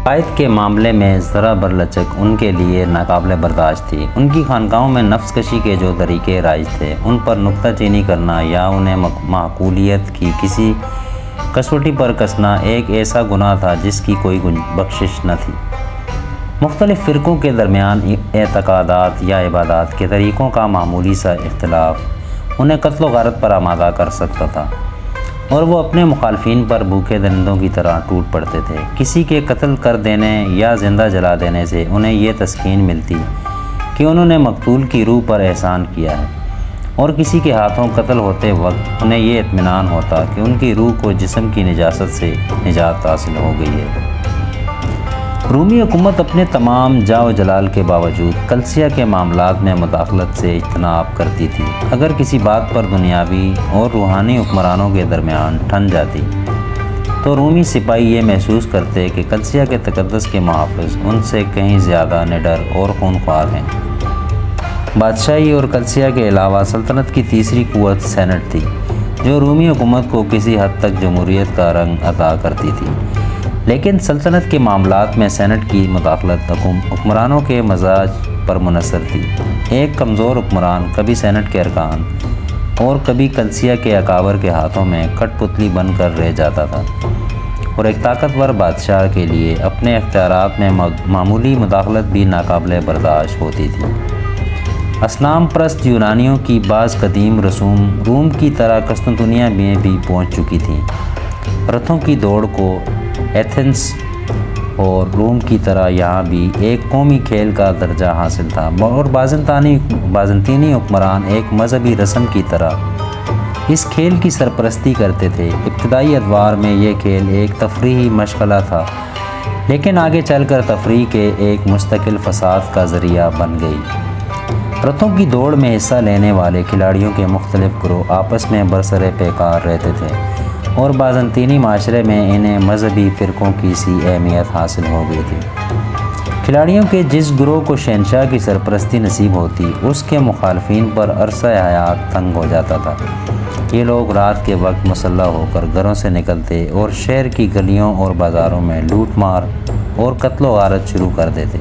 عقائد کے معاملے میں ذرا برلچک ان کے لیے ناقابل برداشت تھی۔ ان کی خانقاہوں میں نفس کشی کے جو طریقے رائج تھے ان پر نکتہ چینی کرنا یا انہیں معقولیت کی کسی کسوٹی پر کسنا ایک ایسا گناہ تھا جس کی کوئی بخشش نہ تھی۔ مختلف فرقوں کے درمیان اعتقادات یا عبادات کے طریقوں کا معمولی سا اختلاف انہیں قتل و غارت پر آمادہ کر سکتا تھا، اور وہ اپنے مخالفین پر بھوکے درندوں کی طرح ٹوٹ پڑتے تھے۔ کسی کے قتل کر دینے یا زندہ جلا دینے سے انہیں یہ تسکین ملتی کہ انہوں نے مقتول کی روح پر احسان کیا ہے، اور کسی کے ہاتھوں قتل ہوتے وقت انہیں یہ اطمینان ہوتا کہ ان کی روح کو جسم کی نجاست سے نجات حاصل ہو گئی ہے۔ رومی حکومت اپنے تمام جاہ و جلال کے باوجود کلسیہ کے معاملات میں مداخلت سے اجتناب کرتی تھی۔ اگر کسی بات پر دنیاوی اور روحانی حکمرانوں کے درمیان ٹھن جاتی تو رومی سپاہی یہ محسوس کرتے کہ کلسیہ کے تقدس کے محافظ ان سے کہیں زیادہ نڈر اور خونخوار ہیں۔ بادشاہی اور کلسیہ کے علاوہ سلطنت کی تیسری قوت سینٹ تھی، جو رومی حکومت کو کسی حد تک جمہوریت کا رنگ عطا کرتی تھی۔ لیکن سلطنت کے معاملات میں سینٹ کی مداخلت حکمرانوں کے مزاج پر منحصر تھی۔ ایک کمزور حکمران کبھی سینٹ کے ارکان اور کبھی کلسیہ کے اکابر کے ہاتھوں میں کٹ پتلی بن کر رہ جاتا تھا، اور ایک طاقتور بادشاہ کے لیے اپنے اختیارات میں معمولی مداخلت بھی ناقابل برداشت ہوتی تھی۔ اصنام پرست یونانیوں کی بعض قدیم رسوم روم کی طرح قسطنطنیہ میں بھی پہنچ چکی تھیں۔ رتھوں کی دوڑ کو ایتھنز اور روم کی طرح یہاں بھی ایک قومی کھیل کا درجہ حاصل تھا، اور بازنطینی حکمران ایک مذہبی رسم کی طرح اس کھیل کی سرپرستی کرتے تھے۔ ابتدائی ادوار میں یہ کھیل ایک تفریحی مشغلہ تھا، لیکن آگے چل کر تفریح کے ایک مستقل فساد کا ذریعہ بن گئی۔ رتھوں کی دوڑ میں حصہ لینے والے کھلاڑیوں کے مختلف گروہ آپس میں برسر پیکار رہتے تھے، اور بازنطینی معاشرے میں انہیں مذہبی فرقوں کی سی اہمیت حاصل ہو گئی تھی۔ کھلاڑیوں کے جس گروہ کو شہنشاہ کی سرپرستی نصیب ہوتی، اس کے مخالفین پر عرصہ حیات تنگ ہو جاتا تھا۔ یہ لوگ رات کے وقت مسلح ہو کر گھروں سے نکلتے اور شہر کی گلیوں اور بازاروں میں لوٹ مار اور قتل و غارت شروع کر دیتے۔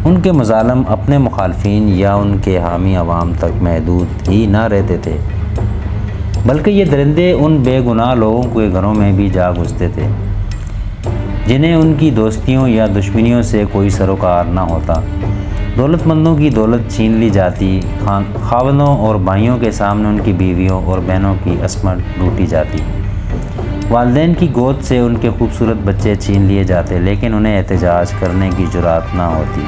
ان کے مظالم اپنے مخالفین یا ان کے حامی عوام تک محدود ہی نہ رہتے تھے، بلکہ یہ درندے ان بے گناہ لوگوں کے گھروں میں بھی جا گھستے تھے جنہیں ان کی دوستیوں یا دشمنیوں سے کوئی سروکار نہ ہوتا۔ دولت مندوں کی دولت چھین لی جاتی، خاوندوں اور بھائیوں کے سامنے ان کی بیویوں اور بہنوں کی عصمت لوٹی جاتی، والدین کی گود سے ان کے خوبصورت بچے چھین لیے جاتے، لیکن انہیں احتجاج کرنے کی جرات نہ ہوتی۔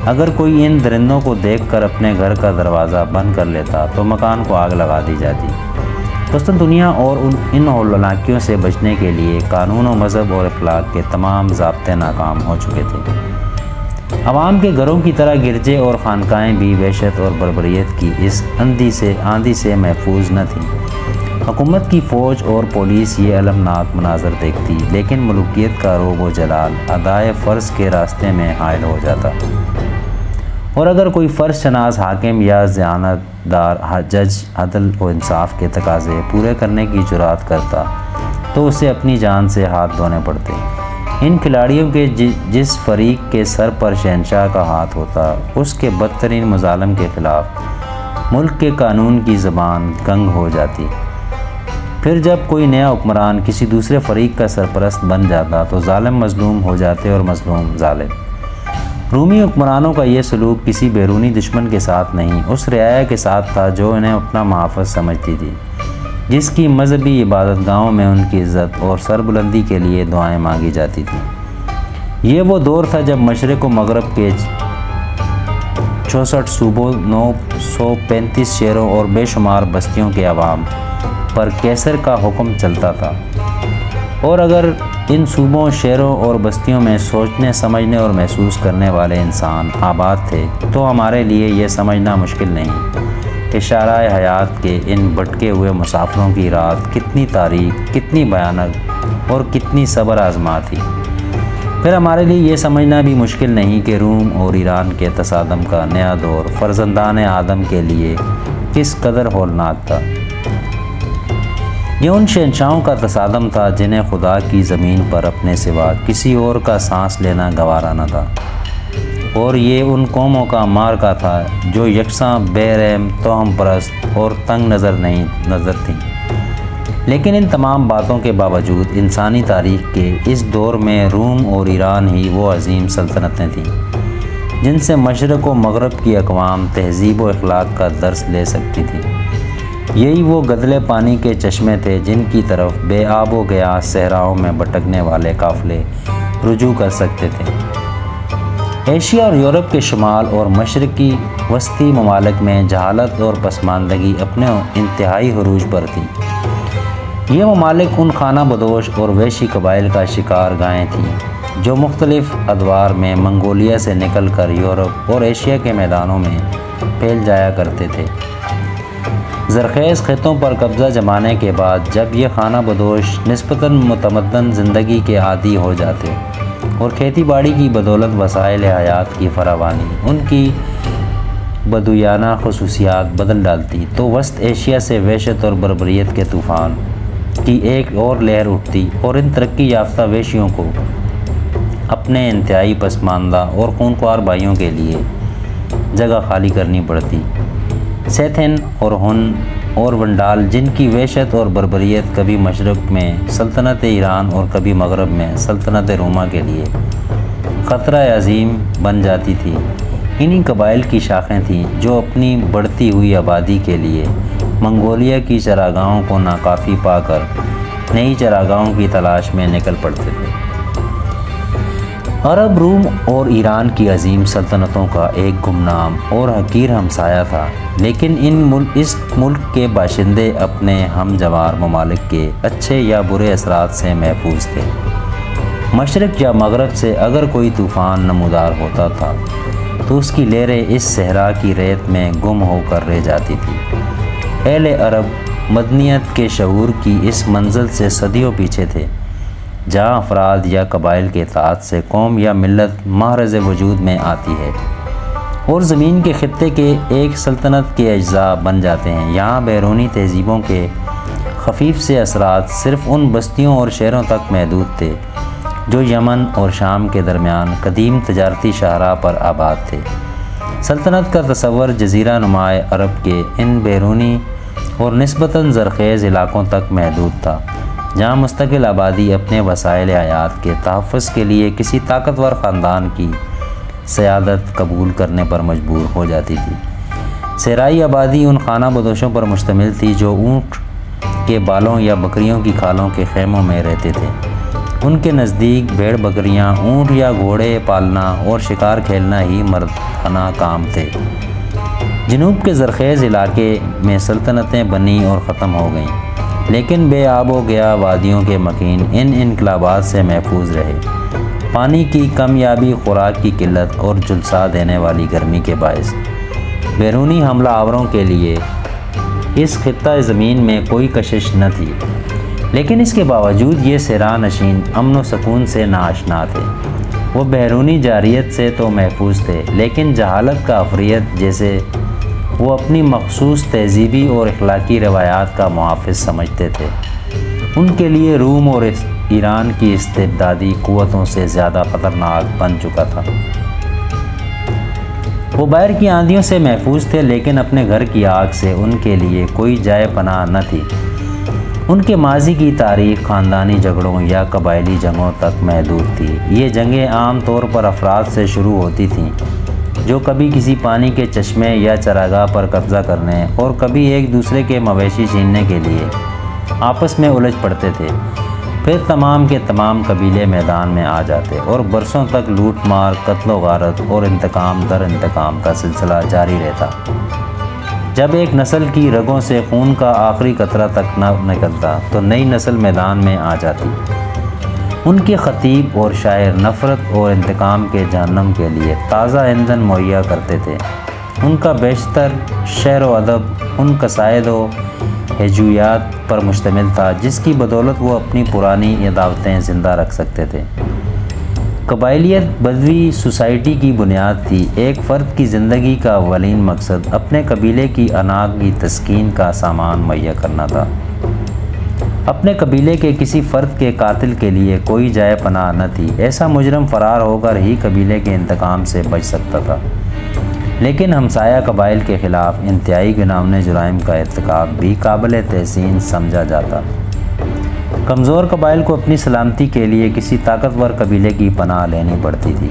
اگر کوئی ان درندوں کو دیکھ کر اپنے گھر کا دروازہ بند کر لیتا تو مکان کو آگ لگا دی جاتی۔ قسطنطنیہ اور ان ہولناکیوں سے بچنے کے لیے قانون و مذہب اور اخلاق کے تمام ضابطے ناکام ہو چکے تھے۔ عوام کے گھروں کی طرح گرجے اور خانقاہیں بھی وحشت اور بربریت کی اس آندھی سے محفوظ نہ تھیں۔ حکومت کی فوج اور پولیس یہ المناک مناظر دیکھتی، لیکن ملوکیت کا روب و جلال ادائے فرض کے راستے میں حائل ہو جاتا، اور اگر کوئی فرض شناس حاکم یا ذہانت دار جج عدل و انصاف کے تقاضے پورے کرنے کی جرات کرتا تو اسے اپنی جان سے ہاتھ دھونے پڑتے۔ ان کھلاڑیوں کے جس فریق کے سر پر شہنشاہ کا ہاتھ ہوتا، اس کے بدترین مظالم کے خلاف ملک کے قانون کی زبان گنگ ہو جاتی۔ پھر جب کوئی نیا حکمران کسی دوسرے فریق کا سرپرست بن جاتا تو ظالم مظلوم ہو جاتے اور مظلوم ظالم۔ رومی حکمرانوں کا یہ سلوک کسی بیرونی دشمن کے ساتھ نہیں، اس رعایا کے ساتھ تھا جو انہیں اپنا محافظ سمجھتی تھی، جس کی مذہبی عبادت گاہوں میں ان کی عزت اور سربلندی کے لیے دعائیں مانگی جاتی تھیں۔ یہ وہ دور تھا جب مشرق و مغرب کے 64 صوبوں، 935 شہروں اور بے شمار بستیوں کے عوام پر کیسر کا حکم چلتا تھا، اور اگر ان صوبوں، شہروں اور بستیوں میں سوچنے، سمجھنے اور محسوس کرنے والے انسان آباد تھے تو ہمارے لیے یہ سمجھنا مشکل نہیں کہ شاہراہ حیات کے ان بھٹکے ہوئے مسافروں کی رات کتنی تاریک، کتنی بھیانک اور کتنی صبر آزما تھی۔ پھر ہمارے لیے یہ سمجھنا بھی مشکل نہیں کہ روم اور ایران کے تصادم کا نیا دور فرزندان آدم کے لیے کس قدر ہولناک تھا۔ یہ ان شہنشاہوں کا تصادم تھا جنہیں خدا کی زمین پر اپنے سوا کسی اور کا سانس لینا گوارا نہ تھا، اور یہ ان قوموں کا معرکہ تھا جو یکساں بے رحم، توہم پرست اور تنگ نظر تھیں۔ لیکن ان تمام باتوں کے باوجود انسانی تاریخ کے اس دور میں روم اور ایران ہی وہ عظیم سلطنتیں تھیں جن سے مشرق و مغرب کی اقوام تہذیب و اخلاق کا درس لے سکتی تھیں۔ یہی وہ گدلے پانی کے چشمے تھے جن کی طرف بے آب و گیا صحراؤں میں بھٹکنے والے قافلے رجوع کر سکتے تھے۔ ایشیا اور یورپ کے شمال اور مشرقی وسطی ممالک میں جہالت اور پسماندگی اپنے انتہائی عروج پر تھی۔ یہ ممالک ان خانہ بدوش اور وحشی قبائل کا شکار گاہیں تھیں جو مختلف ادوار میں منگولیا سے نکل کر یورپ اور ایشیا کے میدانوں میں پھیل جایا کرتے تھے۔ زرخیز خطوں پر قبضہ جمانے کے بعد جب یہ خانہ بدوش نسبتاً متمدن زندگی کے عادی ہو جاتے اور کھیتی باڑی کی بدولت وسائل حیات کی فراوانی ان کی بدویانہ خصوصیات بدل ڈالتی، تو وسط ایشیا سے وحشت اور بربریت کے طوفان کی ایک اور لہر اٹھتی اور ان ترقی یافتہ وحشیوں کو اپنے انتہائی پسماندہ اور خونخوار بھائیوں کے لیے جگہ خالی کرنی پڑتی۔ سیتھن اور ہن اور ونڈال جن کی وحشت اور بربریت کبھی مشرق میں سلطنت ایران اور کبھی مغرب میں سلطنت روما کے لیے خطرہ عظیم بن جاتی تھی، انہی قبائل کی شاخیں تھیں جو اپنی بڑھتی ہوئی آبادی کے لیے منگولیا کی چراگاہوں کو ناکافی پا کر نئی چراگاہوں کی تلاش میں نکل پڑتے تھے۔ عرب روم اور ایران کی عظیم سلطنتوں کا ایک گمنام اور حقیر ہمسایہ تھا، لیکن اس ملک کے باشندے اپنے ہم جوار ممالک کے اچھے یا برے اثرات سے محفوظ تھے۔ مشرق یا مغرب سے اگر کوئی طوفان نمودار ہوتا تھا تو اس کی لہریں اس صحرا کی ریت میں گم ہو کر رہ جاتی تھی۔ اہل عرب مدنیت کے شعور کی اس منزل سے صدیوں پیچھے تھے جہاں افراد یا قبائل کے اطاعت سے قوم یا ملت محرز وجود میں آتی ہے اور زمین کے خطے کے ایک سلطنت کے اجزاء بن جاتے ہیں۔ یہاں بیرونی تہذیبوں کے خفیف سے اثرات صرف ان بستیوں اور شہروں تک محدود تھے جو یمن اور شام کے درمیان قدیم تجارتی شاہراہ پر آباد تھے۔ سلطنت کا تصور جزیرہ نما عرب کے ان بیرونی اور نسبتاً زرخیز علاقوں تک محدود تھا جہاں مستقل آبادی اپنے وسائل حیات کے تحفظ کے لیے کسی طاقتور خاندان کی سیادت قبول کرنے پر مجبور ہو جاتی تھی۔ صحرائی آبادی ان خانہ بدوشوں پر مشتمل تھی جو اونٹ کے بالوں یا بکریوں کی کھالوں کے خیموں میں رہتے تھے۔ ان کے نزدیک بھیڑ بکریاں، اونٹ یا گھوڑے پالنا اور شکار کھیلنا ہی مردانہ کام تھے۔ جنوب کے زرخیز علاقے میں سلطنتیں بنی اور ختم ہو گئیں، لیکن بے آب و گیا وادیوں کے مکین ان انقلابات سے محفوظ رہے۔ پانی کی کمیابی، خوراک کی قلت اور جھلسا دینے والی گرمی کے باعث بیرونی حملہ آوروں کے لیے اس خطہ زمین میں کوئی کشش نہ تھی، لیکن اس کے باوجود یہ صحرا نشین امن و سکون سے ناآشنا تھے۔ وہ بیرونی جارحیت سے تو محفوظ تھے، لیکن جہالت کا افریت جیسے وہ اپنی مخصوص تہذیبی اور اخلاقی روایات کا محافظ سمجھتے تھے۔ ان کے لیے روم اور ایران کی استبدادی قوتوں سے زیادہ خطرناک بن چکا تھا۔ وہ باہر کی آندھیوں سے محفوظ تھے، لیکن اپنے گھر کی آگ سے ان کے لیے کوئی جائے پناہ نہ تھی۔ ان کے ماضی کی تاریخ خاندانی جھگڑوں یا قبائلی جنگوں تک محدود تھی۔ یہ جنگیں عام طور پر افراد سے شروع ہوتی تھیں جو کبھی کسی پانی کے چشمے یا چراگاہ پر قبضہ کرنے اور کبھی ایک دوسرے کے مویشی چھیننے کے لیے آپس میں الجھ پڑتے تھے۔ پھر تمام کے تمام قبیلے میدان میں آ جاتے اور برسوں تک لوٹ مار، قتل و غارت اور انتقام در انتقام کا سلسلہ جاری رہتا۔ جب ایک نسل کی رگوں سے خون کا آخری قطرہ تک نہ نکلتا تو نئی نسل میدان میں آ جاتی۔ ان کے خطیب اور شاعر نفرت اور انتقام کے جہنم کے لیے تازہ ایندھن مہیا کرتے تھے۔ ان کا بیشتر شعر و ادب ان قصائد و ہجویات پر مشتمل تھا، جس کی بدولت وہ اپنی پرانی عداوتیں زندہ رکھ سکتے تھے۔ قبائلیت بدوی سوسائٹی کی بنیاد تھی۔ ایک فرد کی زندگی کا اولین مقصد اپنے قبیلے کی انا کی تسکین کا سامان مہیا کرنا تھا۔ اپنے قبیلے کے کسی فرد کے قاتل کے لیے کوئی جائے پناہ نہ تھی۔ ایسا مجرم فرار ہو کر ہی قبیلے کے انتقام سے بچ سکتا تھا، لیکن ہمسایہ قبائل کے خلاف انتہائی گھناؤنے جرائم کا ارتکاب بھی قابل تحسین سمجھا جاتا۔ کمزور قبائل کو اپنی سلامتی کے لیے کسی طاقتور قبیلے کی پناہ لینی پڑتی تھی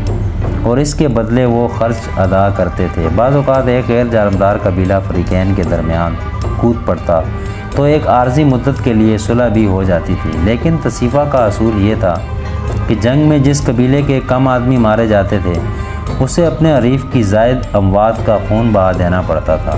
اور اس کے بدلے وہ خرچ ادا کرتے تھے۔ بعض اوقات ایک غیر جانبدار قبیلہ فریقین کے درمیان کود پڑتا تو ایک عارضی مدت کے لیے صلح بھی ہو جاتی تھی، لیکن تصیفہ کا اصول یہ تھا کہ جنگ میں جس قبیلے کے کم آدمی مارے جاتے تھے اسے اپنے حریف کی زائد اموات کا خون بہا دینا پڑتا تھا۔